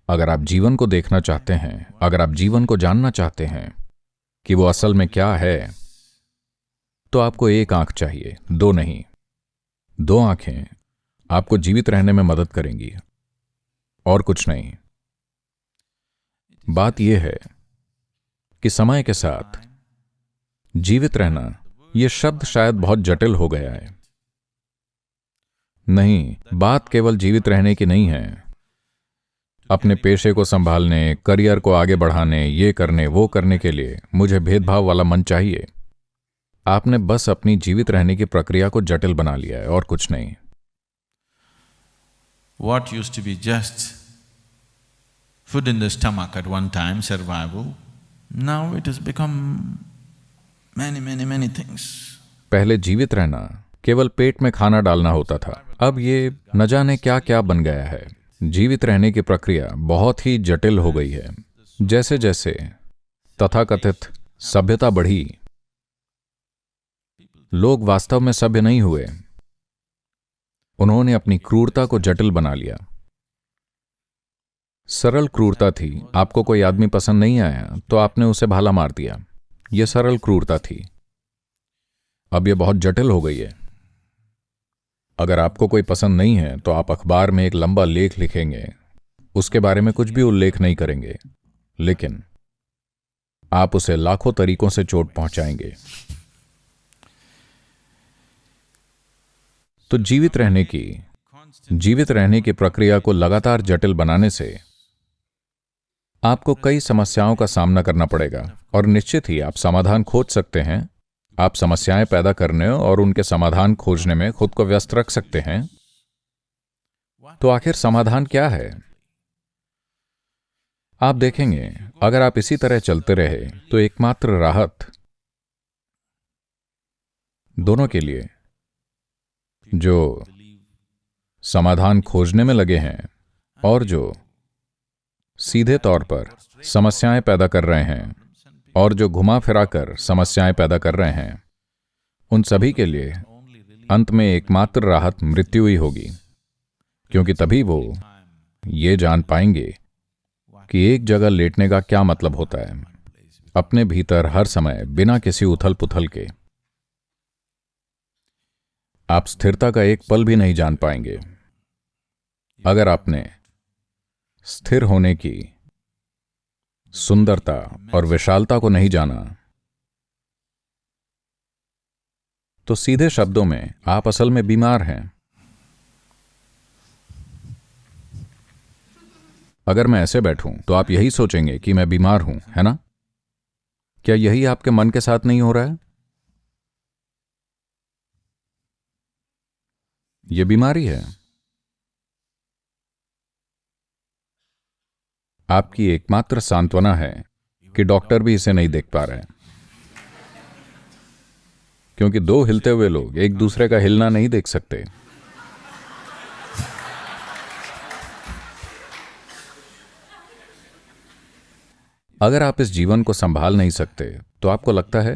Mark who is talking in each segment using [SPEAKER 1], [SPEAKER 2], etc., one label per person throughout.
[SPEAKER 1] अगर आप जीवन को देखना चाहते हैं, अगर आप जीवन को जानना चाहते हैं कि वो असल में क्या है, तो आपको एक आंख चाहिए, दो नहीं। दो आंखें आपको जीवित रहने में मदद करेंगी और कुछ नहीं। बात यह है कि समय के साथ जीवित रहना, यह शब्द शायद बहुत जटिल हो गया है। नहीं, बात केवल जीवित रहने की नहीं है। अपने पेशे को संभालने, करियर को आगे बढ़ाने, ये करने वो करने के लिए मुझे भेदभाव वाला मन चाहिए। आपने बस अपनी जीवित रहने की प्रक्रिया को जटिल बना लिया है और कुछ नहीं।
[SPEAKER 2] What used to be just food in the stomach at one time, survival, now it has become many things.
[SPEAKER 1] पहले जीवित रहना केवल पेट में खाना डालना होता था, अब ये न जाने क्या क्या बन गया है। जीवित रहने की प्रक्रिया बहुत ही जटिल हो गई है। जैसे जैसे तथाकथित सभ्यता बढ़ी, लोग वास्तव में सभ्य नहीं हुए, उन्होंने अपनी क्रूरता को जटिल बना लिया। सरल क्रूरता थी, आपको कोई आदमी पसंद नहीं आया तो आपने उसे भाला मार दिया, यह सरल क्रूरता थी। अब यह बहुत जटिल हो गई है। अगर आपको कोई पसंद नहीं है तो आप अखबार में एक लंबा लेख लिखेंगे, उसके बारे में कुछ भी उल्लेख नहीं करेंगे, लेकिन आप उसे लाखों तरीकों से चोट पहुंचाएंगे। तो जीवित रहने की प्रक्रिया को लगातार जटिल बनाने से आपको कई समस्याओं का सामना करना पड़ेगा और निश्चित ही आप समाधान खोज सकते हैं। आप समस्याएं पैदा करने और उनके समाधान खोजने में खुद को व्यस्त रख सकते हैं। तो आखिर समाधान क्या है? आप देखेंगे, अगर आप इसी तरह चलते रहे तो एकमात्र राहत दोनों के लिए जो समाधान खोजने में लगे हैं और जो सीधे तौर पर समस्याएं पैदा कर रहे हैं और जो घुमा फिरा कर समस्याएं पैदा कर रहे हैं, उन सभी के लिए अंत में एकमात्र राहत मृत्यु ही होगी। क्योंकि तभी वो ये जान पाएंगे कि एक जगह लेटने का क्या मतलब होता है, अपने भीतर हर समय बिना किसी उथल पुथल के। आप स्थिरता का एक पल भी नहीं जान पाएंगे। अगर आपने स्थिर होने की सुंदरता और विशालता को नहीं जाना, तो सीधे शब्दों में आप असल में बीमार हैं। अगर मैं ऐसे बैठूं तो आप यही सोचेंगे कि मैं बीमार हूं, है ना? क्या यही आपके मन के साथ नहीं हो रहा है? यह बीमारी है। आपकी एकमात्र सांत्वना है कि डॉक्टर भी इसे नहीं देख पा रहे हैं, क्योंकि दो हिलते हुए लोग एक दूसरे का हिलना नहीं देख सकते। अगर आप इस जीवन को संभाल नहीं सकते तो आपको लगता है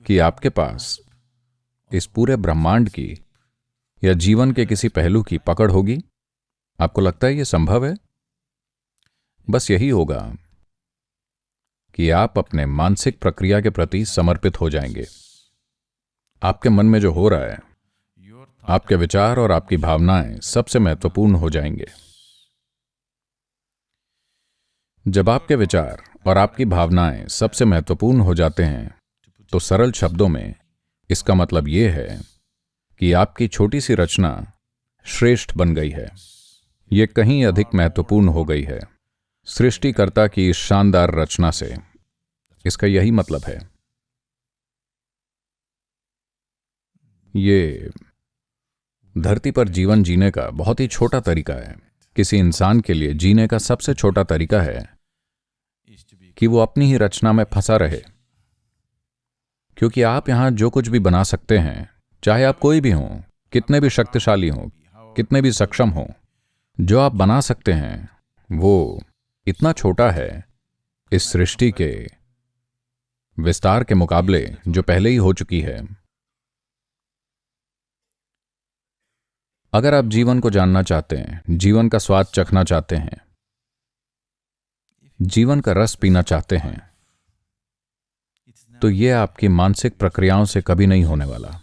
[SPEAKER 1] कि आपके पास इस पूरे ब्रह्मांड की या जीवन के किसी पहलू की पकड़ होगी? आपको लगता है यह संभव है? बस यही होगा कि आप अपने मानसिक प्रक्रिया के प्रति समर्पित हो जाएंगे। आपके मन में जो हो रहा है, आपके विचार और आपकी भावनाएं सबसे महत्वपूर्ण हो जाएंगे। जब आपके विचार और आपकी भावनाएं सबसे महत्वपूर्ण हो जाते हैं, तो सरल शब्दों में इसका मतलब यह है कि आपकी छोटी सी रचना श्रेष्ठ बन गई है। यह कहीं अधिक महत्वपूर्ण हो गई है सृष्टिकर्ता की इस शानदार रचना से। इसका यही मतलब है। ये धरती पर जीवन जीने का बहुत ही छोटा तरीका है। किसी इंसान के लिए जीने का सबसे छोटा तरीका है कि वो अपनी ही रचना में फंसा रहे। क्योंकि आप यहां जो कुछ भी बना सकते हैं, चाहे आप कोई भी हों, कितने भी शक्तिशाली हों, कितने भी सक्षम हों, जो आप बना सकते हैं वो इतना छोटा है इस सृष्टि के विस्तार के मुकाबले जो पहले ही हो चुकी है। अगर आप जीवन को जानना चाहते हैं, जीवन का स्वाद चखना चाहते हैं, जीवन का रस पीना चाहते हैं, तो ये आपकी मानसिक प्रक्रियाओं से कभी नहीं होने वाला।